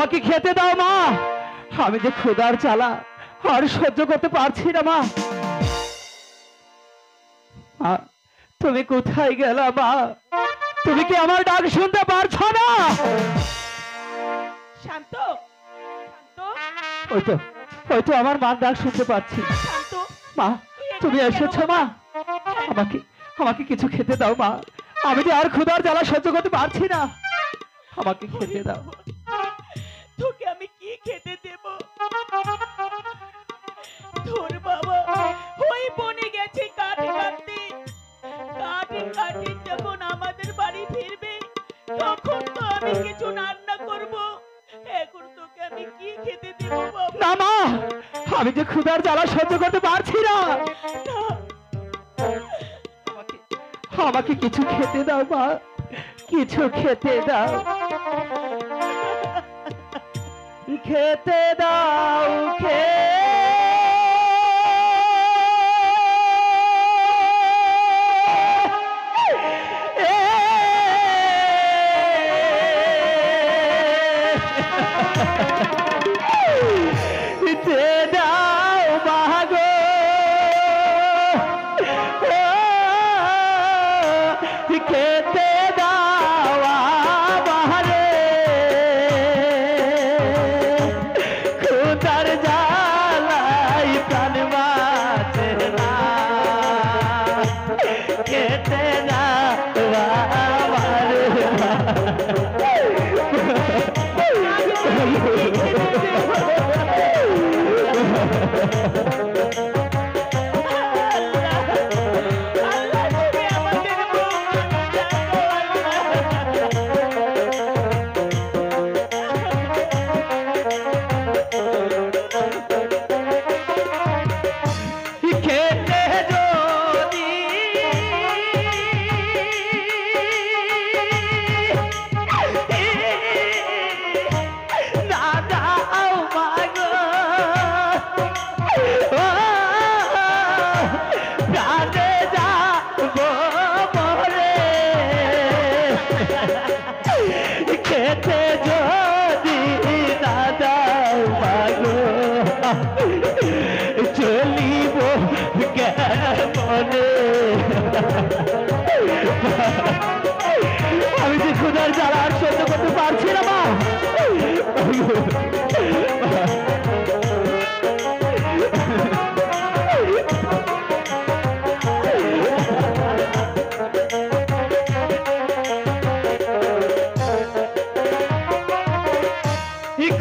আমাকে খেতে দাও মা, আমি যে ক্ষুধার জ্বালা আর সহ্য করতে পারছি না মা। মা, তুমি কোথায় গেলা মা? তুমি কি আমার ডাক শুনতে পারছো না? শান্ত, শান্ত, ওই তো আমার মার ডাক শুনতে পাচ্ছি। শান্ত, মা, তুমি এসেছো মা? আমাকে আমাকে কিছু খেতে দাও মা, আমি যে আর ক্ষুধার জ্বালা সহ্য করতে পারছি না, আমাকে খেতে দাও। তোকে আমি কি খেতে দেব? তোর বাবা ওই বনে গেছে কাঠ কাটতে, কাঠে কাঠে যখন আমাদের বাড়ি ফিরবে তখন তো আমি কিছু রান্না করব। এখন তোকে আমি কি খেতে দেব বাবা? না মা, আমি যে ক্ষুধার জ্বালা সহ্য করতে পারছি না, আমাকে কিছু খেতে দাও মা, কিছু খেতে দাও, খেতে দাও, খেতে দাও মা গো, খেতে দাও আমারে, ক্ষুধার জ্বালাই প্রাণ বাঁচে না, খেতে দাও আমারে। আল্লাহ তুমি আমাদের খেতে যদি না দাও মা গো, প্রাণে যাবো মরে, খেতে যদি না দাও মা গো, চলিব কেমনে, আমি যে ক্ষুধার জ্বালা আর সহ্য করতে পারছি না মা।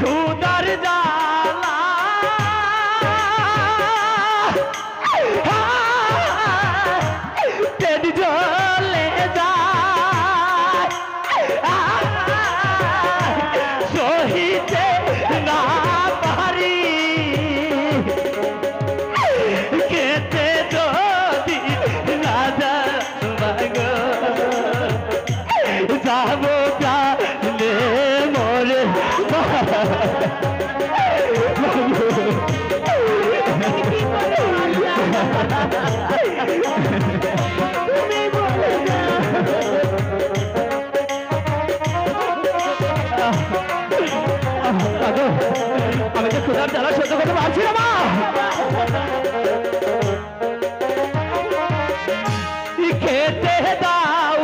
ক্ষুধার জ্বালা পেট জ্বলে যায়, সহিতে না পারি, খেতে যদি না যাবো যাবো প্রাণে মরে। আমি যে ক্ষুধার জ্বালা সহ্য করতে পারছি না মা, খেতে দাও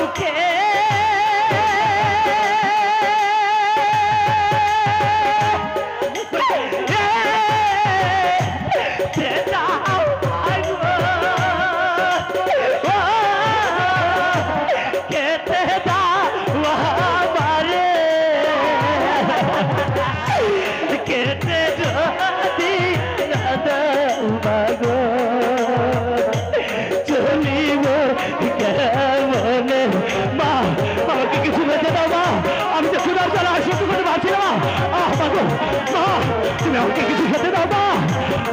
তুমি আমাকে কিছু খেতে দাও মা,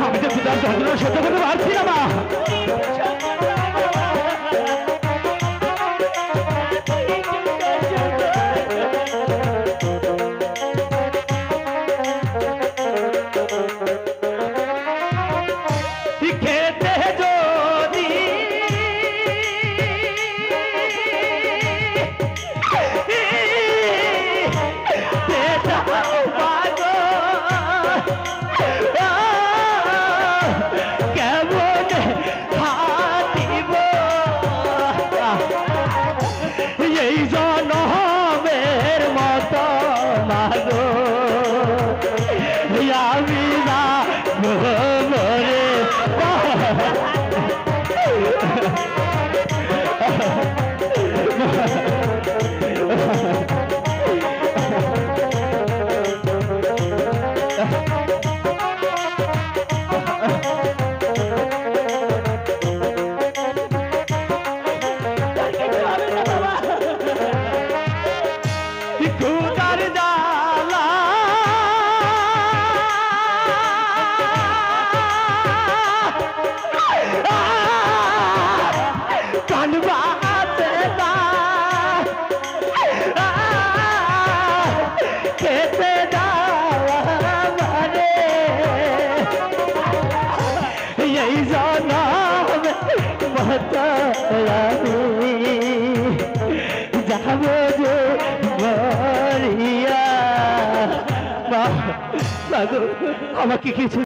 আমি তো ক্ষুধার যন্ত্রণা সহ্য করতে পারছি না মা। খেতে যদি দাও মা গো, মা গো, আমাকে কিছু